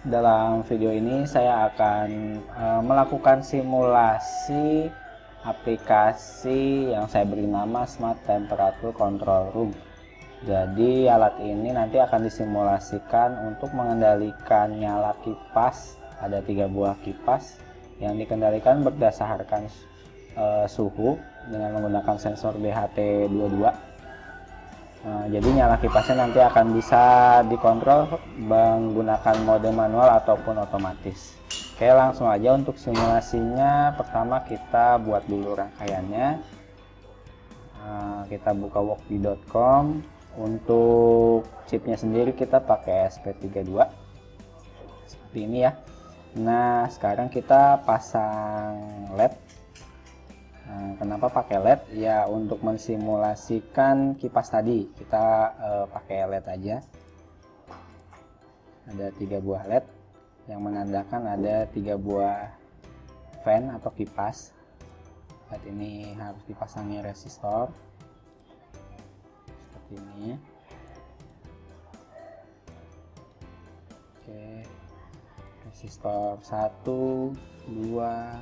Dalam video ini saya akan melakukan simulasi aplikasi yang saya beri nama Smart Temperature Control Room. Jadi alat ini nanti akan disimulasikan untuk mengendalikan nyala kipas. Ada 3 buah kipas yang dikendalikan berdasarkan suhu dengan menggunakan sensor DHT22. Jadi nyala kipasnya nanti akan bisa dikontrol menggunakan mode manual ataupun otomatis. Oke, langsung aja untuk simulasinya. Pertama kita buat dulu rangkaiannya. Kita buka workbee.com. Untuk chipnya sendiri kita pakai SP32 seperti ini ya. Nah, sekarang kita pasang LED. Kenapa pakai LED? Ya untuk mensimulasikan kipas tadi kita pakai LED aja. Ada 3 buah LED yang menandakan ada 3 buah fan atau kipas. LED ini harus dipasangi resistor seperti ini. Oke, resistor 1, 2,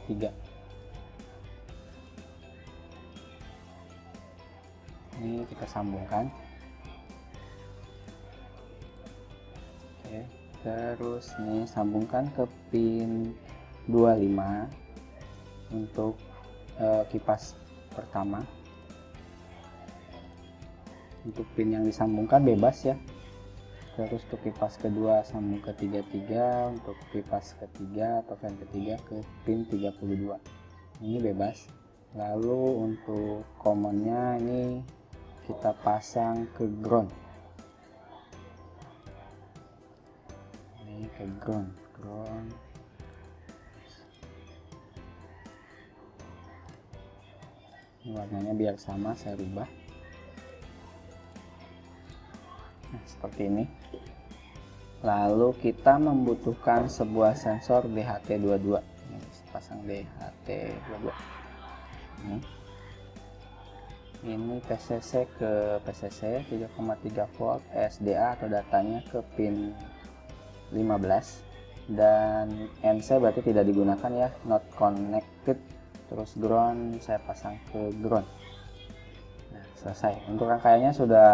3. Ini kita sambungkan. Oke, terus nih sambungkan ke pin 25 untuk kipas pertama. Untuk pin yang disambungkan bebas ya. Terus untuk kipas kedua sambung ke 33, untuk kipas ketiga atau fan ketiga ke pin 32. Ini bebas. Lalu untuk commonnya ini kita pasang ke ground. Ini ke ground. Ini warnanya biar sama, saya rubah. Nah, seperti ini. Lalu kita membutuhkan sebuah sensor DHT22. Pasang DHT22. Ini PCC ke PCC 3,3 volt, SDA atau datanya ke pin 15, dan NC berarti tidak digunakan ya, not connected. Terus ground saya pasang ke ground. Nah, selesai. Untuk rangkaiannya sudah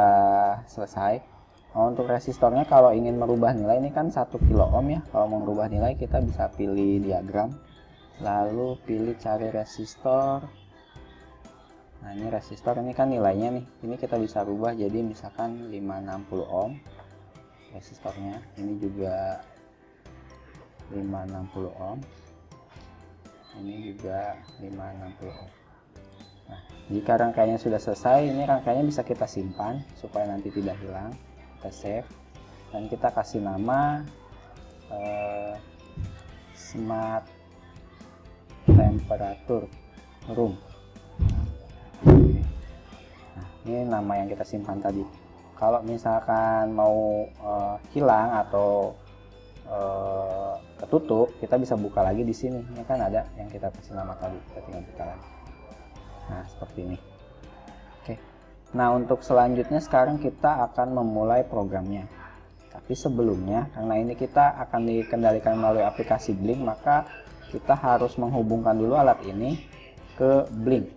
selesai. Untuk resistornya kalau ingin merubah nilai, ini kan 1 kilo ohm ya. Kalau mau merubah nilai kita bisa pilih diagram, lalu pilih cari resistor. Nah, ini resistor, ini kan nilainya nih. Ini kita bisa rubah jadi misalkan 560 ohm resistornya. Ini juga 560 ohm. Ini juga 560 ohm. Nah, jika rangkaiannya sudah selesai, ini rangkaiannya bisa kita simpan supaya nanti tidak hilang. Kita save dan kita kasih nama Smart Temperature Room. Nah, ini nama yang kita simpan tadi. Kalau misalkan mau hilang atau ketutup, kita bisa buka lagi di sini. Ini kan ada yang kita kasih nama tadi, kita tinggal buka lagi. Nah, seperti ini. Oke. Nah, untuk selanjutnya sekarang kita akan memulai programnya. Tapi sebelumnya, karena ini kita akan dikendalikan melalui aplikasi Blink, maka kita harus menghubungkan dulu alat ini ke Blink,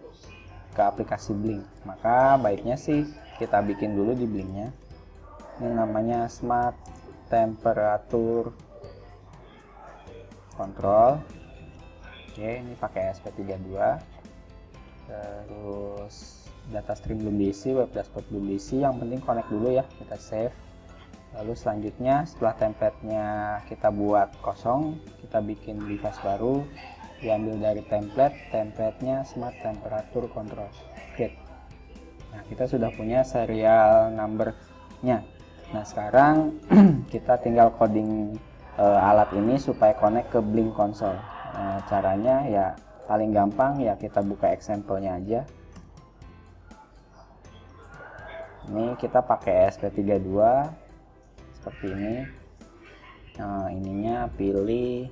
ke aplikasi Blink. Maka baiknya sih kita bikin dulu di Blinknya. Ini namanya Smart Temperature Control. Oke, ini pakai SP32. Terus data stream belum diisi, web dashboard belum diisi, yang penting connect dulu ya, kita save. Lalu selanjutnya setelah template-nya kita buat kosong, kita bikin device baru, diambil dari template-nya Smart Temperature Control Create. Nah, kita sudah punya serial number-nya. Nah, sekarang kita tinggal coding alat ini supaya connect ke Blink Console. Nah, caranya ya paling gampang ya, kita buka example-nya aja. Ini kita pakai SP32 seperti ini. Nah, ininya pilih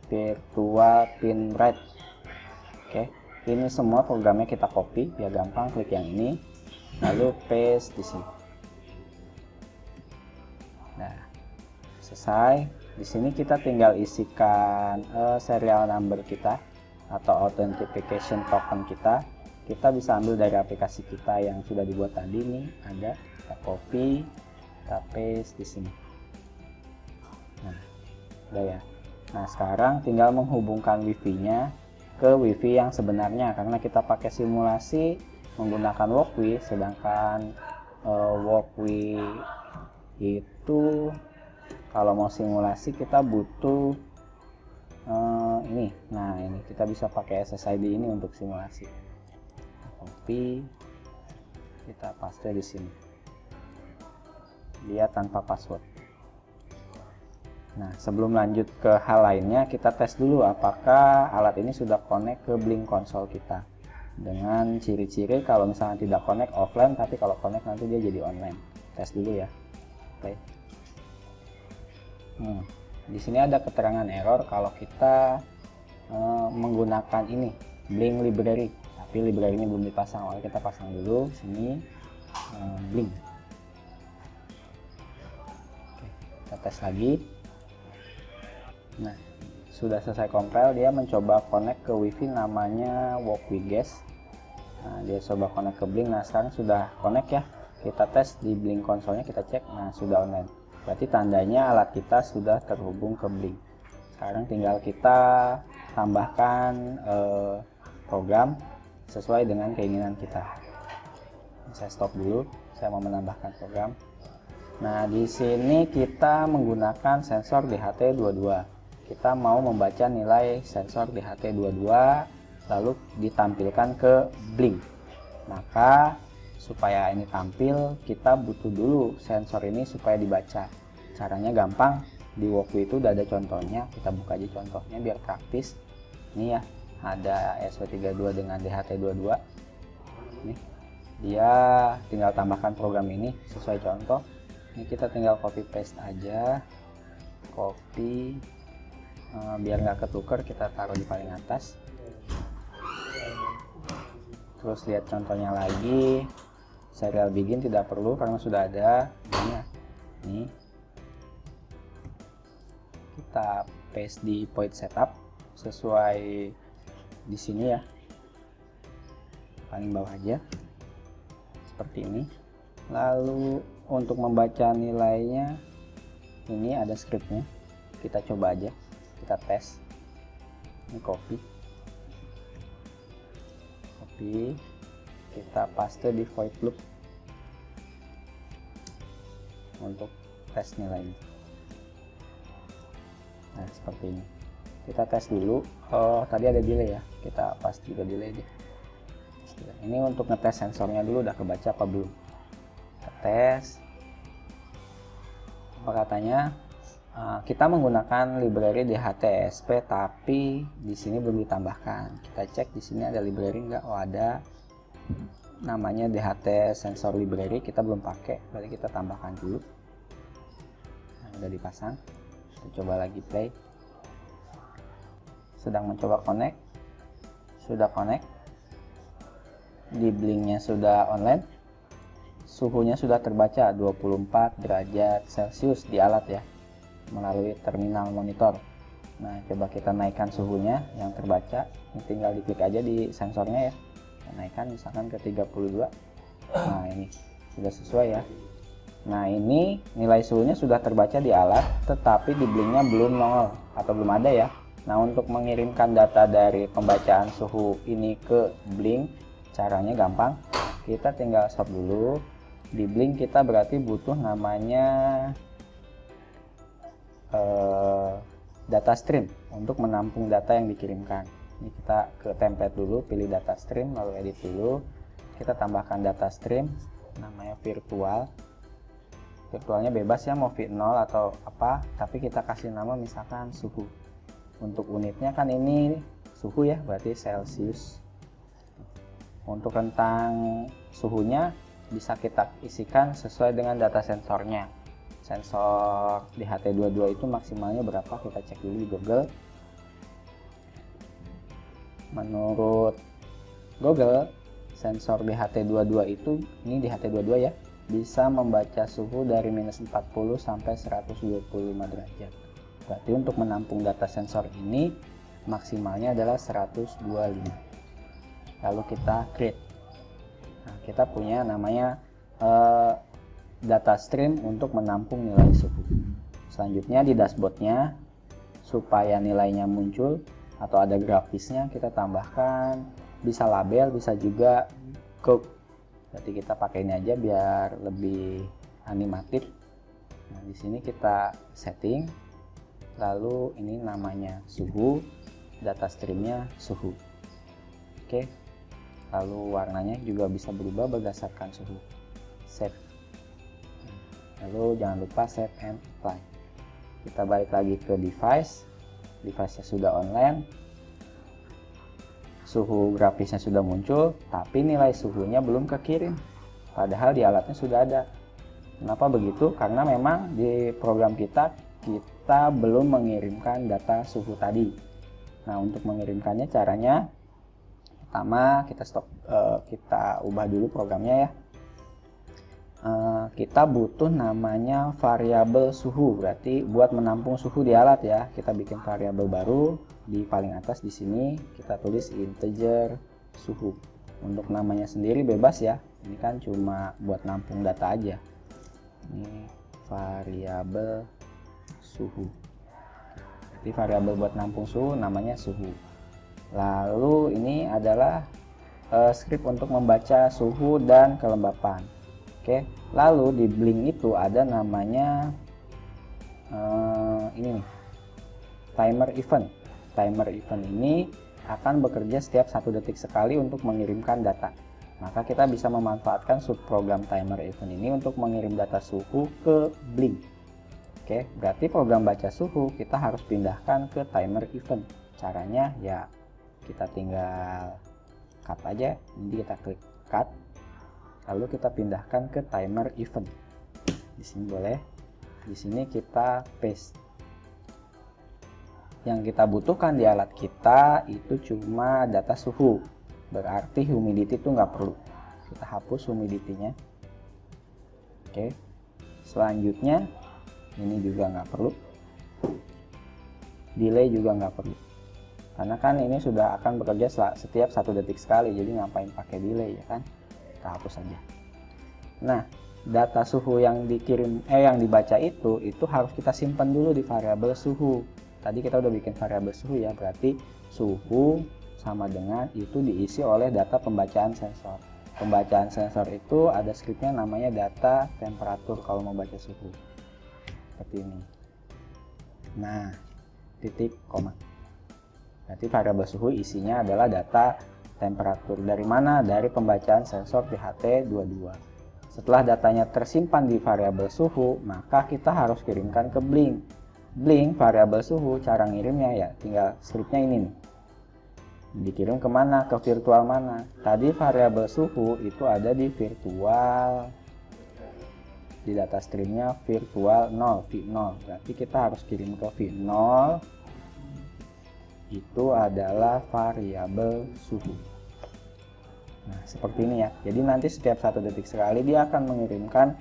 virtual pin rate. Oke, ini semua programnya kita copy biar gampang. Klik yang ini, lalu paste di sini. Nah, selesai. Di sini kita tinggal isikan serial number kita atau authentication token kita. Kita bisa ambil dari aplikasi kita yang sudah dibuat tadi nih, ada. Kita copy, kita paste di sini. Nah, udah ya. Nah, sekarang tinggal menghubungkan wifi-nya ke wifi yang sebenarnya, karena kita pakai simulasi menggunakan Walkwi, sedangkan Walkwi itu kalau mau simulasi kita butuh ini. Nah, ini kita bisa pakai SSID ini untuk simulasi. Copy, kita paste di sini. Dia tanpa password. Nah, sebelum lanjut ke hal lainnya, kita tes dulu apakah alat ini sudah connect ke Blink Console kita. Dengan ciri-ciri kalau misalnya tidak connect offline, tapi kalau connect nanti dia jadi online. Tes dulu ya. Oke. Di sini ada keterangan error kalau kita menggunakan ini Blink Library, tapi library ini belum dipasang. Awalnya kita pasang dulu sini Blink. Oke, kita tes lagi. Nah, sudah selesai compile, dia mencoba connect ke wifi namanya Walkwi Guest. Nah, dia coba connect ke Blink. Nah, sekarang sudah connect ya. Kita tes di Blink konsolnya, kita cek. Nah, sudah online. Berarti tandanya alat kita sudah terhubung ke Blink. Sekarang tinggal kita tambahkan program sesuai dengan keinginan kita. Saya stop dulu. Saya mau menambahkan program. Nah, di sini kita menggunakan sensor DHT22. Kita mau membaca nilai sensor DHT22 lalu ditampilkan ke Blink. Maka supaya ini tampil, kita butuh dulu sensor ini supaya dibaca. Caranya gampang, di Walkwi itu udah ada contohnya. Kita buka aja contohnya biar praktis. Ini ya, ada SV32 dengan DHT22. Nih, dia tinggal tambahkan program ini sesuai contoh. Ini kita tinggal copy paste aja. Copy, biar nggak ketuker, kita taruh di paling atas. Terus lihat contohnya lagi. Serial begin tidak perlu karena sudah ada. Ini kita paste di point setup sesuai di sini ya, paling bawah aja seperti ini. Lalu untuk membaca nilainya ini ada scriptnya, kita coba aja, kita tes. Ini copy, kita paste di void loop untuk tes nilainya. Nah, seperti ini. Kita tes dulu. Oh, tadi ada delay ya. Kita pasti juga delay deh. Ini untuk ngetes sensornya dulu, udah kebaca apa belum. Kita tes. Apa katanya? Kita menggunakan library DHT-ESP, tapi di sini belum ditambahkan. Kita cek di sini ada library enggak? Oh, ada. Namanya DHT sensor library, kita belum pakai, berarti kita tambahkan dulu. Nah, udah dipasang. Kita coba lagi play. Sedang mencoba connect. Sudah connect. Di Blinknya sudah online. Suhunya sudah terbaca 24 derajat Celcius di alat ya, melalui terminal monitor. Nah, coba kita naikkan suhunya yang terbaca. Ini tinggal diklik aja di sensornya ya. Kita naikkan misalkan ke 32. Nah, ini sudah sesuai ya. Nah, ini nilai suhunya sudah terbaca di alat, tetapi di Blinknya belum nongol atau belum ada ya. Nah, untuk mengirimkan data dari pembacaan suhu ini ke Blink, caranya gampang. Kita tinggal stop dulu. Di Blink kita berarti butuh namanya data stream untuk menampung data yang dikirimkan. Ini kita ke template dulu, pilih data stream, lalu edit dulu. Kita tambahkan data stream, namanya virtual. Virtualnya bebas ya, mau V0 atau apa, tapi kita kasih nama misalkan suhu. Untuk unitnya kan ini suhu ya, berarti Celcius. Untuk rentang suhunya bisa kita isikan sesuai dengan data sensornya. Sensor DHT22 itu maksimalnya berapa, kita cek dulu di Google. Menurut Google, sensor DHT22 itu, ini DHT22 ya, bisa membaca suhu dari minus 40 sampai 125 derajat. Berarti untuk menampung data sensor ini maksimalnya adalah 125. Lalu kita create. Nah, kita punya namanya data stream untuk menampung nilai suhu. Selanjutnya di dashboardnya, supaya nilainya muncul atau ada grafisnya, kita tambahkan bisa label, bisa juga curve. Berarti kita pakai ini aja biar lebih animatif. Nah, di sini kita setting, lalu ini namanya suhu, data streamnya suhu. Oke, lalu warnanya juga bisa berubah berdasarkan suhu. Save. Lalu jangan lupa save and apply. Kita balik lagi ke device-nya sudah online, suhu grafisnya sudah muncul, tapi nilai suhunya belum kekirim, padahal di alatnya sudah ada. Kenapa begitu? Karena memang di program kita belum mengirimkan data suhu tadi. Nah, untuk mengirimkannya caranya, pertama kita ubah dulu programnya ya. Kita butuh namanya variabel suhu, berarti buat menampung suhu di alat ya. Kita bikin variabel baru di paling atas di sini, kita tulis integer suhu. Untuk namanya sendiri bebas ya, ini kan cuma buat nampung data aja. Ini variabel suhu, jadi variabel buat nampung suhu namanya suhu. Lalu ini adalah script untuk membaca suhu dan kelembapan. Oke, lalu di Blink itu ada namanya ini nih, timer event. Timer event ini akan bekerja setiap 1 detik sekali untuk mengirimkan data. Maka kita bisa memanfaatkan subprogram timer event ini untuk mengirim data suhu ke Blink. Oke, berarti program baca suhu kita harus pindahkan ke timer event. Caranya ya kita tinggal cut aja. Jadi kita klik cut, lalu kita pindahkan ke timer event. Di sini boleh, di sini kita paste. Yang kita butuhkan di alat kita itu cuma data suhu, berarti humidity itu nggak perlu. Kita hapus humidity-nya. Oke, selanjutnya ini juga nggak perlu, delay juga nggak perlu, karena kan ini sudah akan bekerja setiap 1 detik sekali, jadi ngapain pakai delay ya kan. Kita hapus saja. Nah, data suhu yang yang dibaca itu harus kita simpan dulu di variabel suhu. Tadi kita udah bikin variabel suhu ya, berarti suhu sama dengan itu diisi oleh data pembacaan sensor. Pembacaan sensor itu ada scriptnya namanya data temperatur kalau mau baca suhu. Seperti ini. Nah, titik koma. Berarti variabel suhu isinya adalah data temperatur. Dari mana? Dari pembacaan sensor DHT22. Setelah datanya tersimpan di variabel suhu, maka kita harus kirimkan ke Blink. Blink variabel suhu, cara ngirimnya ya tinggal scriptnya ini nih. Dikirim kemana? Ke virtual mana? Tadi variabel suhu itu ada di virtual, di data streamnya virtual 0, V0. Berarti kita harus kirim ke V0. Itu adalah variabel suhu. Nah, seperti ini ya. Jadi nanti setiap 1 detik sekali dia akan mengirimkan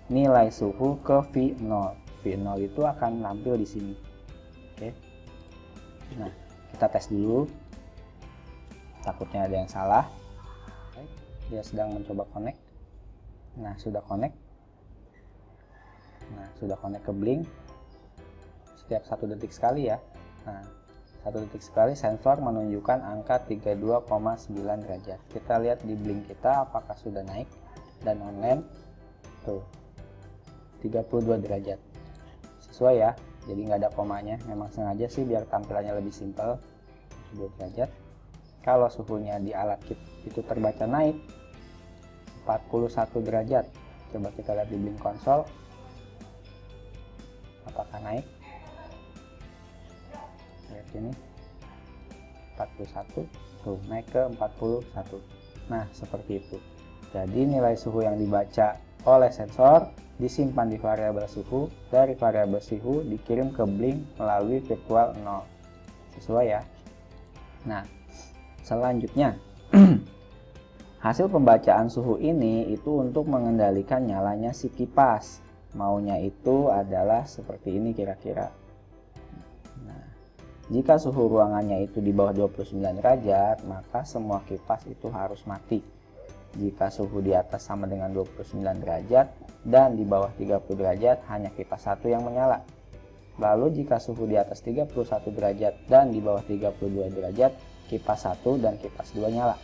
nilai suhu ke V0. V0 itu akan tampil di sini. Oke. Nah, kita tes dulu. Takutnya ada yang salah. Dia sedang mencoba connect. Nah, sudah connect. Nah, sudah connect ke Blink. Setiap 1 detik sekali ya. Nah, 1 detik sekali sensor menunjukkan angka 32,9 derajat. Kita lihat di Blink kita apakah sudah naik dan online. Tuh, 32 derajat. Sesuai ya, jadi nggak ada komanya. Memang sengaja sih biar tampilannya lebih simpel. 32 derajat. Kalau suhunya di alat itu terbaca naik 41 derajat. Coba kita lihat di Blink konsol. Apakah naik? Lihat ini 41, tuh naik ke 41. Nah, seperti itu. Jadi nilai suhu yang dibaca oleh sensor disimpan di variabel suhu, dari variabel suhu dikirim ke Blink melalui virtual 0. Sesuai ya. Nah, selanjutnya Hasil pembacaan suhu ini itu untuk mengendalikan nyalanya si kipas. Maunya itu adalah seperti ini kira-kira. Nah, jika suhu ruangannya itu di bawah 29 derajat, maka semua kipas itu harus mati. Jika suhu di atas sama dengan 29 derajat dan di bawah 30 derajat, hanya kipas satu yang menyala. Lalu jika suhu di atas 31 derajat dan di bawah 32 derajat, kipas 1 dan kipas 2 nyala.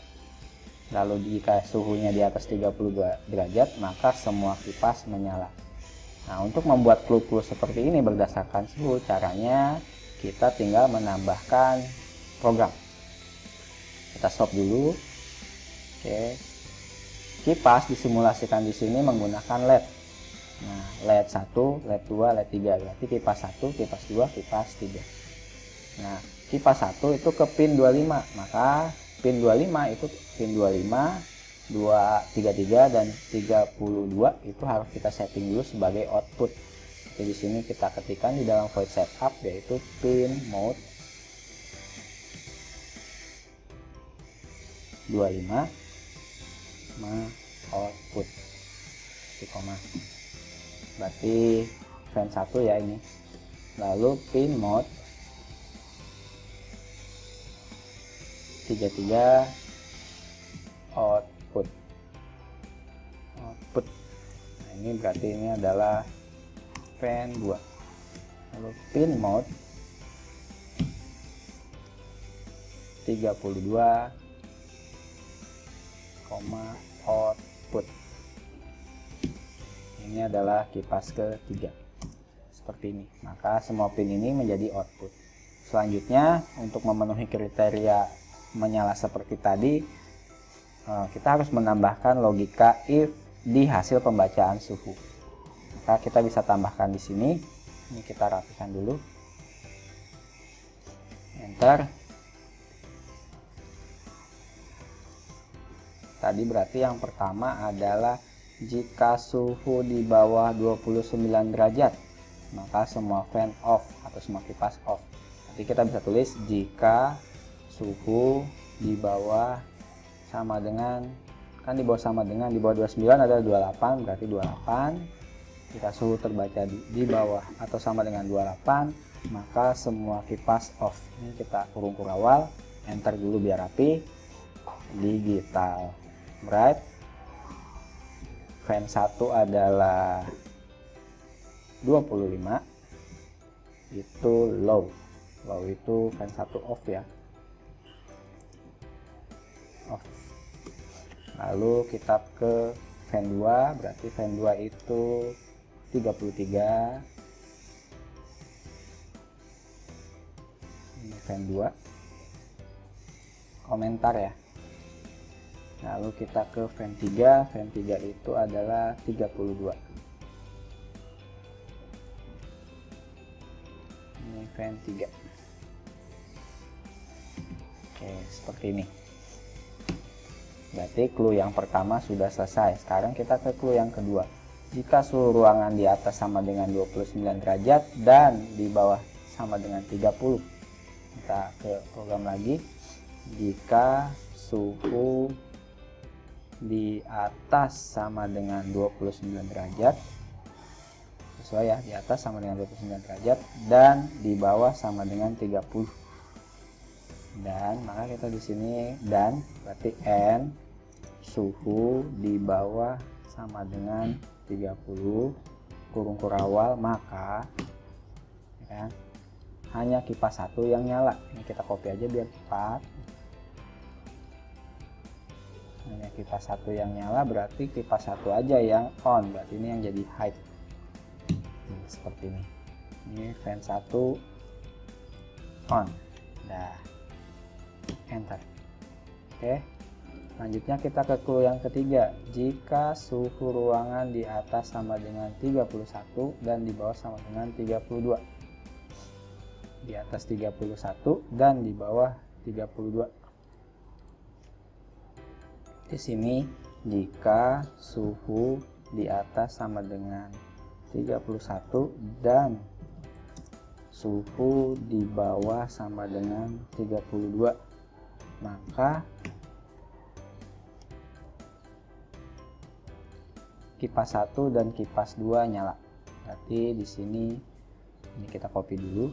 Lalu jika suhunya di atas 32 derajat, maka semua kipas menyala. Nah, untuk membuat clue-clue seperti ini berdasarkan suhu, caranya kita tinggal menambahkan program. Kita stop dulu. Oke. Kipas disimulasikan di sini menggunakan LED. Nah, LED 1, LED 2, LED 3. Berarti kipas 1, kipas 2, kipas 3. Nah, kipas 1 itu ke pin 25. Maka pin 25 itu pin 25, 233 dan 32 itu harus kita setting dulu sebagai output. Jadi di sini kita ketikkan di dalam void setup yaitu pin mode 25 output koma. Berarti fan 1 ya ini. Lalu pin mode 33 output. Nah, ini berarti ini adalah fan 2. Lalu pin mode 32 output. Ini adalah kipas ketiga. Seperti ini. Maka semua pin ini menjadi output. Selanjutnya untuk memenuhi kriteria menyala seperti tadi, kita harus menambahkan logika if di hasil pembacaan suhu. Maka kita bisa tambahkan di sini. Ini kita rapikan dulu. Enter. Tadi berarti yang pertama adalah jika suhu di bawah 29 derajat, maka semua fan off atau semua kipas off. Nanti kita bisa tulis jika suhu di bawah sama dengan, kan di bawah sama dengan, di bawah 29 adalah 28, berarti 28. Jika suhu terbaca di bawah atau sama dengan 28, maka semua kipas off. Ini kita kurung awal, enter dulu biar rapi. Digital bright. Fan 1 adalah 25, itu low. Low itu fan 1 off ya. Off. Lalu kita ke fan 2, berarti fan 2 itu 33. Ini fan 2. Komentar ya. Lalu kita ke fan 3, fan 3 itu adalah 32. Ini fan 3. Oke, seperti ini. Berarti clue yang pertama sudah selesai. Sekarang kita ke clue yang kedua. Jika suhu ruangan di atas sama dengan 29 derajat dan di bawah sama dengan 30. Kita ke program lagi. Jika suhu di atas sama dengan 29 derajat, sesuai ya, di atas sama dengan 29 derajat dan di bawah sama dengan 30. Dan maka kita di sini dan berarti n suhu di bawah sama dengan 30 kurung kurawal, maka ya, hanya kipas satu yang nyala. Ini kita copy aja biar cepat. Hanya kipas satu yang nyala, berarti kipas satu aja yang on, berarti ini yang jadi high. Seperti ini. Ini fan 1 on. Nah, enter. Oke. Selanjutnya kita ke clue yang ketiga. Jika suhu ruangan di atas sama dengan 31 dan di bawah sama dengan 32. Di atas 31 dan di bawah 32. Di sini jika suhu di atas sama dengan 31 dan suhu di bawah sama dengan 32, maka kipas 1 dan kipas 2 nyala. Berarti di sini ini kita copy dulu.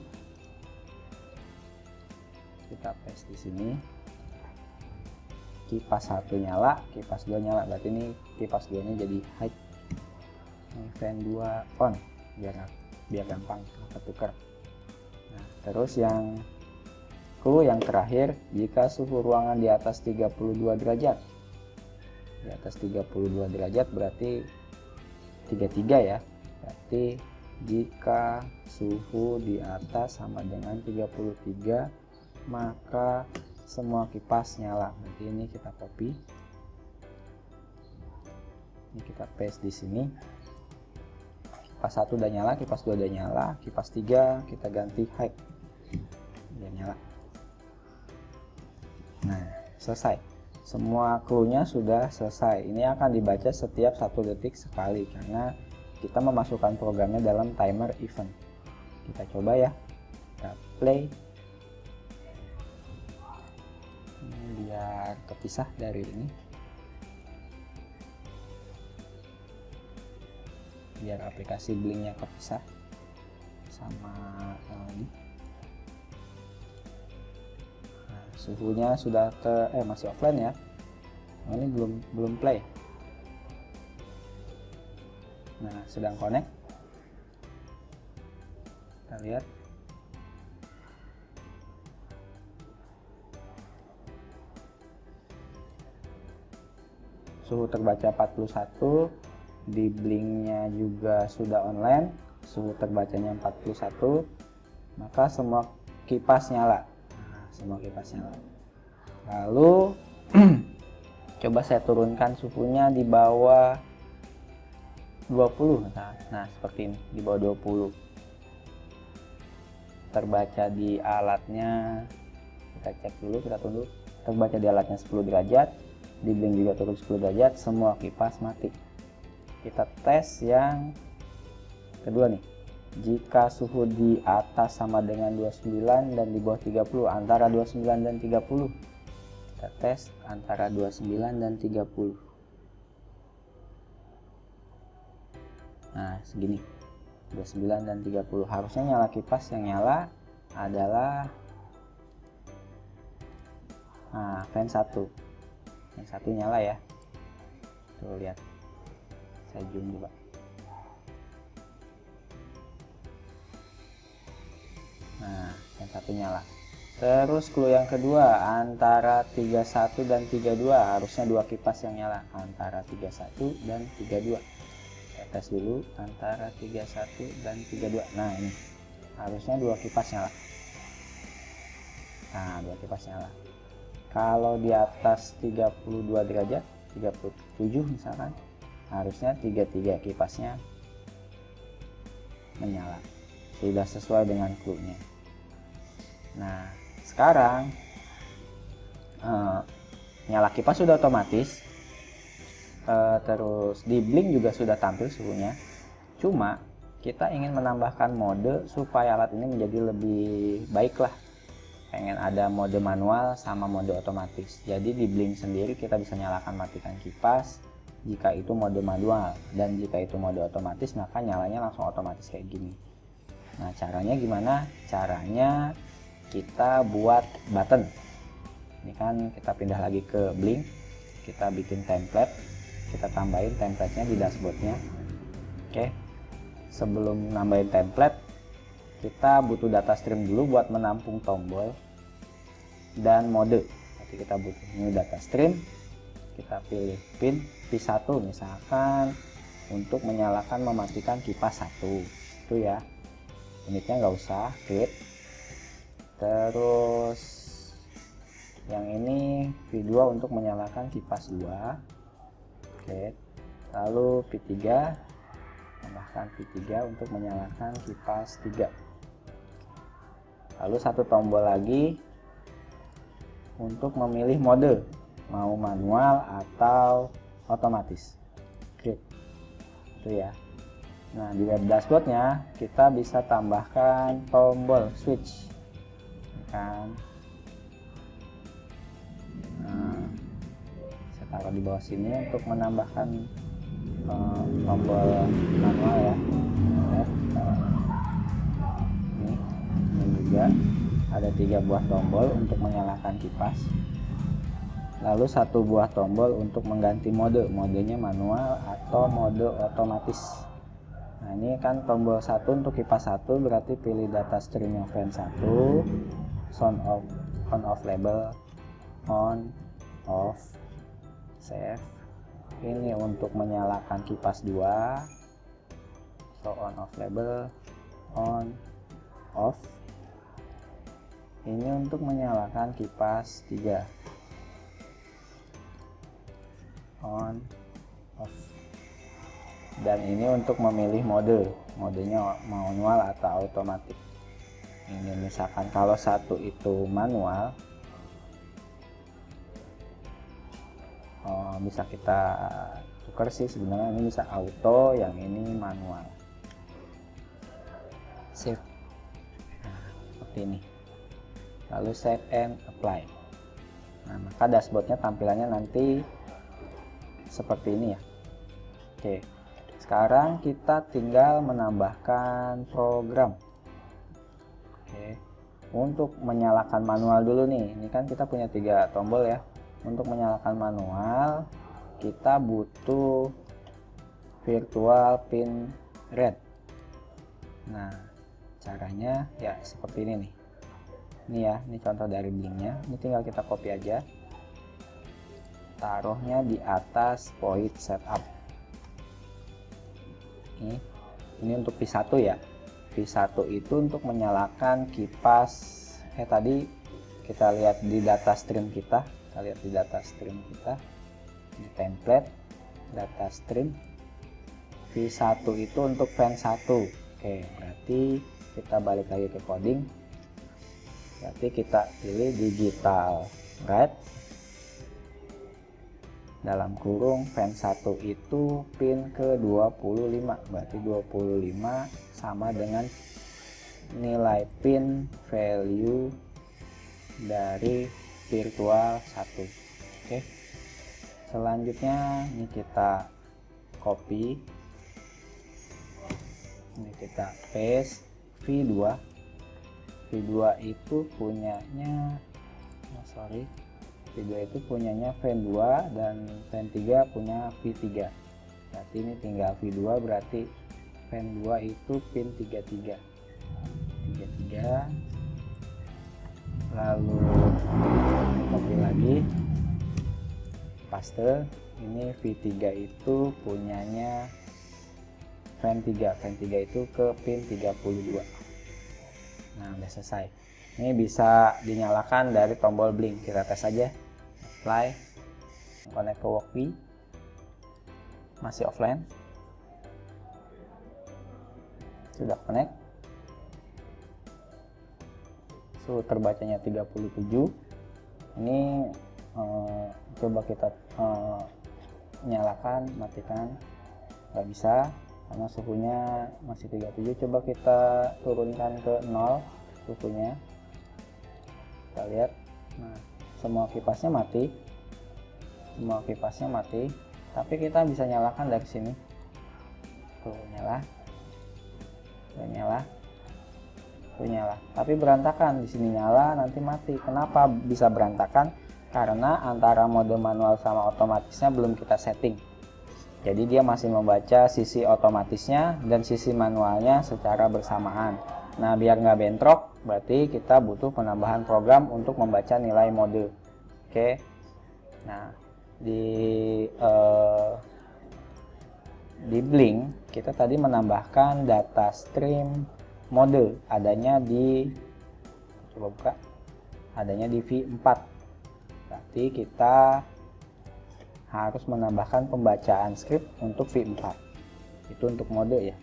Kita paste di sini. Kipas 1 nyala, kipas 2 nyala. Berarti ini kipas 2 nya jadi high. Ini fan 2 on biar gampang ketukar. Nah, terus yang terakhir, jika suhu ruangan di atas 32 derajat. Di atas 32 derajat berarti 33 ya. Berarti jika suhu di atas sama dengan 33, maka semua kipas nyala. Nanti ini kita copy. Ini kita paste di sini. Kipas 1 udah nyala, kipas 2 udah nyala, kipas 3 kita ganti high. Udah nyala. Nah, selesai. Semua clue-nya sudah selesai. Ini akan dibaca setiap 1 detik sekali karena kita memasukkan programnya dalam timer event. Kita coba ya. Kita play. Ini biar kepisah dari ini. Biar aplikasi Blinknya kepisah sama ini. Nah, suhunya sudah masih offline ya. Nah, ini belum play. Nah, sedang connect. Kita lihat. Suhu terbaca 41. Di Blinknya juga sudah online, suhu terbacanya 41, maka semua kipas nyala. Nah, semua kipas nyala. Lalu coba saya turunkan suhunya di bawah 20. Nah, seperti ini, di bawah 20. Terbaca di alatnya, kita cek dulu, kita tunggu. Terbaca di alatnya 10 derajat, di Blink juga turun 10 derajat, semua kipas mati. Kita tes yang kedua nih. Jika suhu di atas sama dengan 29 dan di bawah 30, antara 29 dan 30. Kita tes antara 29 dan 30. Nah, segini. 29 dan 30. Harusnya nyala kipas, yang nyala adalah fan 1. Fan 1 nyala ya. Tuh lihat. Saya zoom coba. Nah, yang satu nyala. Terus clue yang kedua, antara 31 dan 32 harusnya 2 kipas yang nyala. Antara 31 dan 32. Saya tes dulu antara 31 dan 32. Nah, ini harusnya 2 kipas nyala. Nah, 2 kipas nyala. Kalau di atas 32 derajat, 37 misalkan, harusnya 33 kipasnya menyala. Sudah sesuai dengan clue-nya. Nah, sekarang nyala kipas sudah otomatis. Terus di Blink juga sudah tampil suhunya. Cuma kita ingin menambahkan mode supaya alat ini menjadi lebih baik lah. Pengen ada mode manual sama mode otomatis. Jadi di Blink sendiri kita bisa nyalakan matikan kipas jika itu mode manual, dan jika itu mode otomatis maka nyalanya langsung otomatis kayak gini. Nah, caranya gimana? Caranya kita buat button. Ini kan kita pindah lagi ke Blink, kita bikin template, kita tambahin templatenya di dashboardnya. Oke, sebelum nambahin template kita butuh data stream dulu buat menampung tombol dan mode. Nanti kita butuh ini data stream, kita pilih pin P1 misalkan untuk menyalakan mematikan kipas 1 itu ya. Unitnya nggak usah, create. Terus yang ini P2 untuk menyalakan kipas 2. Oke. Lalu P3, tambahkan P3 untuk menyalakan kipas 3. Lalu satu tombol lagi untuk memilih mode, mau manual atau otomatis. Oke, itu ya. Nah, di web dashboardnya kita bisa tambahkan tombol switch kan. Nah, saya taruh di bawah sini untuk menambahkan tombol manual ya. Ini juga ada 3 buah tombol untuk menyalakan kipas, lalu 1 buah tombol untuk mengganti modenya manual atau mode otomatis. Nah, ini kan tombol 1 untuk kipas 1, berarti pilih data streamnya fan 1, sound off, on off label, on off, save. Ini untuk menyalakan kipas 2, so on off label, on off. Ini untuk menyalakan kipas 3, on off. Dan ini untuk memilih modenya manual atau otomatis. Ini misalkan kalau 1 itu manual, bisa kita tukar sih sebenarnya, ini bisa auto, yang ini manual. Save. Nah, seperti ini. Lalu save and apply. Nah, maka dashboardnya tampilannya nanti seperti ini ya. Oke, sekarang kita tinggal menambahkan program. Oke, untuk menyalakan manual dulu nih, ini kan kita punya 3 tombol ya. Untuk menyalakan manual, kita butuh virtual pin red. Nah, caranya ya seperti ini nih. Ini ya, ini contoh dari blinknya. Ini tinggal kita copy aja, taruhnya di atas point setup. Ini untuk V1 ya. V1 itu untuk menyalakan kipas. Tadi kita lihat di data stream kita. Di template data stream, V1 itu untuk fan 1. Oke, berarti kita balik lagi ke coding. Berarti kita pilih digital red, dalam kurung fan 1 itu pin ke 25, berarti 25 sama dengan nilai pin value dari virtual 1. Oke, selanjutnya ini kita copy, ini kita paste V2 itu punyanya V2 itu punyanya fan 2 dan fan 3 punya V3. Berarti ini tinggal V2, berarti fan 2 itu pin 33. Lalu copy lagi, paste. Ini V3 itu punyanya fan 3 itu ke pin 32. Nah, udah selesai. Ini bisa dinyalakan dari tombol blink. Kita tes aja. Apply, connect ke Workbee, masih offline. Sudah connect. Terbacanya 37. Ini coba kita nyalakan, matikan, nggak bisa karena suhunya masih 37. Coba kita turunkan ke 0 suhunya, kita lihat. Nah, semua kipasnya mati, tapi kita bisa nyalakan dari sini. Tuh, nyala, tapi berantakan. Di sini nyala, nanti mati. Kenapa bisa berantakan? Karena antara mode manual sama otomatisnya belum kita setting. Jadi dia masih membaca sisi otomatisnya dan sisi manualnya secara bersamaan. Nah, biar nggak bentrok, berarti kita butuh penambahan program untuk membaca nilai mode. Oke. Nah, di Blink kita tadi menambahkan data stream mode, adanya di V4. Berarti kita harus menambahkan pembacaan script untuk V4. Itu untuk mode ya.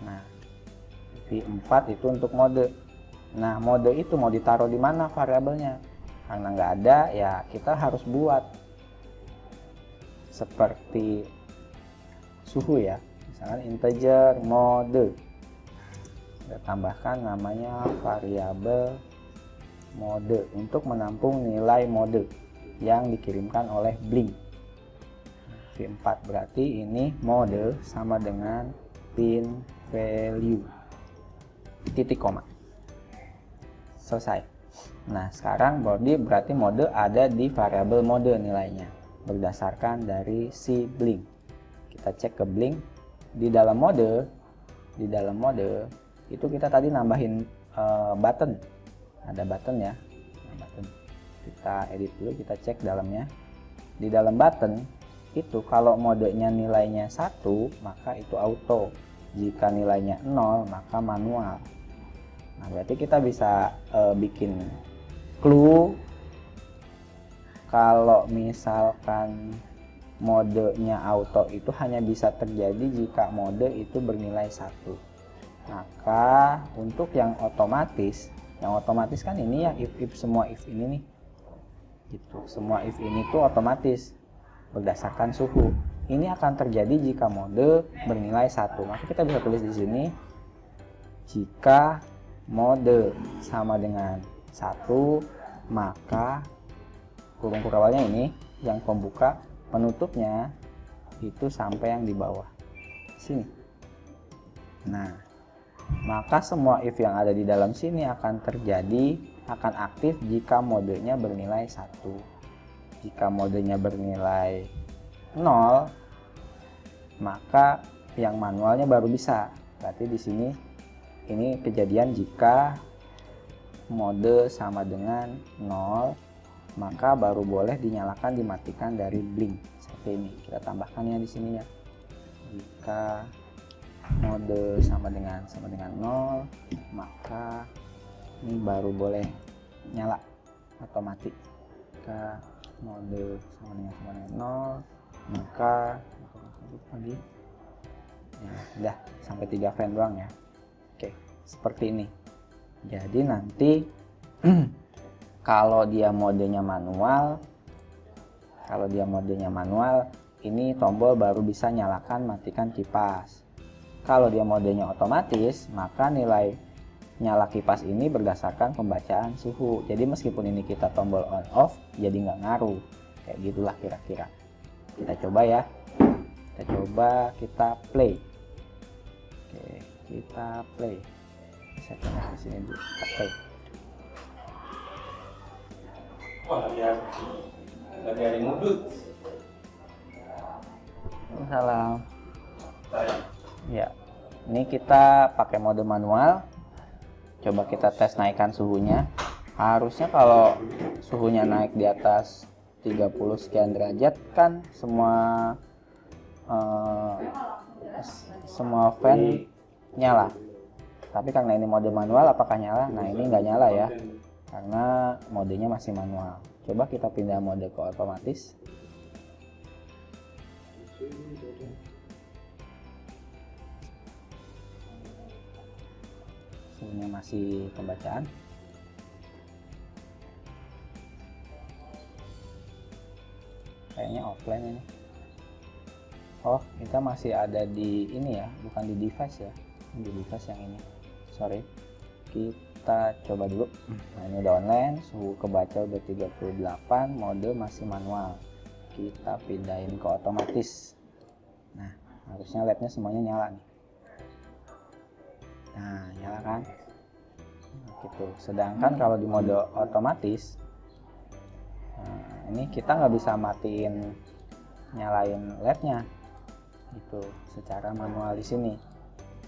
Nah, V4 itu untuk mode. Nah, mode itu mau ditaruh di mana variabelnya? Karena nggak ada, ya kita harus buat seperti suhu ya. Misalkan integer mode, kita tambahkan namanya variabel mode untuk menampung nilai mode yang dikirimkan oleh Blink. V4 berarti ini mode sama dengan pin value titik koma. Selesai. Nah, sekarang body berarti mode ada di variabel mode nilainya berdasarkan dari si blink. Kita cek ke blink di dalam mode itu kita tadi nambahin button. Ada button ya. Button. Kita edit dulu, kita cek dalamnya. Di dalam button itu kalau modenya nilainya 1 maka itu auto, jika nilainya 0 maka manual. Nah, berarti kita bisa bikin clue kalau misalkan modenya auto itu hanya bisa terjadi jika mode itu bernilai 1. Maka untuk yang otomatis kan ini ya, if semua if ini nih gitu, semua if ini tuh otomatis berdasarkan suhu. Ini akan terjadi jika mode bernilai 1. Maka kita bisa tulis di sini jika mode sama dengan 1 maka kurung awalnya ini yang pembuka, penutupnya itu sampai yang di bawah sini. Nah, maka semua if yang ada di dalam sini akan aktif jika modenya bernilai 1. Jika modenya bernilai 0 maka yang manualnya baru bisa. Berarti di sini ini kejadian jika mode sama dengan 0 maka baru boleh dinyalakan dimatikan dari blink seperti ini. Kita tambahkan ya di sini ya. Jika mode sama dengan 0 maka ini baru boleh nyala atau mati. Jika mode sama dengan 0 maka lagi ya, udah sampai 3 fan doang ya. Oke, seperti ini. Jadi nanti kalau dia modenya manual, ini tombol baru bisa nyalakan matikan kipas. Kalau dia modenya otomatis, maka nilai nyala kipas ini berdasarkan pembacaan suhu. Jadi meskipun ini kita tombol on off, jadi nggak ngaruh. Kayak gitulah kira-kira. Kita coba ya. Kita play. Oke, kita play. Saya coba di sini dulu. Kita play. Wah, lagi ada mudut. Salam. Ya, ini kita pakai mode manual. Coba kita tes naikkan suhunya. Harusnya kalau suhunya naik di atas 30 sekian derajat kan semua fan nyala. Tapi karena ini mode manual, apakah nyala? Nah, ini nggak nyala ya, karena modenya masih manual. Coba kita pindah mode ke otomatis. Suhunya masih pembacaan. Kayaknya offline ini. Oh, kita masih ada di ini ya, bukan di device ya. Di device yang ini. Sorry. Kita coba dulu. Nah, ini udah online, suhu kebaca udah 38, mode masih manual. Kita pindahin ke otomatis. Nah, harusnya LED-nya semuanya nyala nih. Nah, nyala kan? Nah, gitu. Sedangkan kalau di mode otomatis, nah, ini kita nggak bisa matiin nyalain LED-nya gitu secara manual di sini.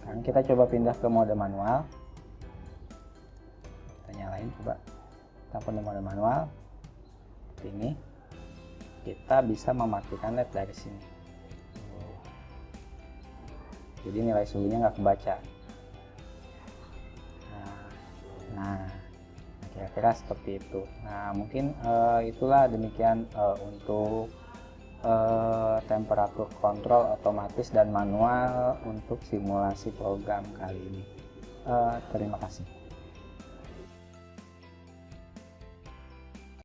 Kan kita coba pindah ke mode manual. Kita nyalain, coba kita pindah mode manual. Seperti ini. Kita bisa mematikan LED dari sini. Jadi nilai suhunya nggak kebaca. Nah, kira-kira seperti itu. Nah, mungkin itulah demikian untuk temperatur kontrol otomatis dan manual untuk simulasi program kali ini. Terima kasih.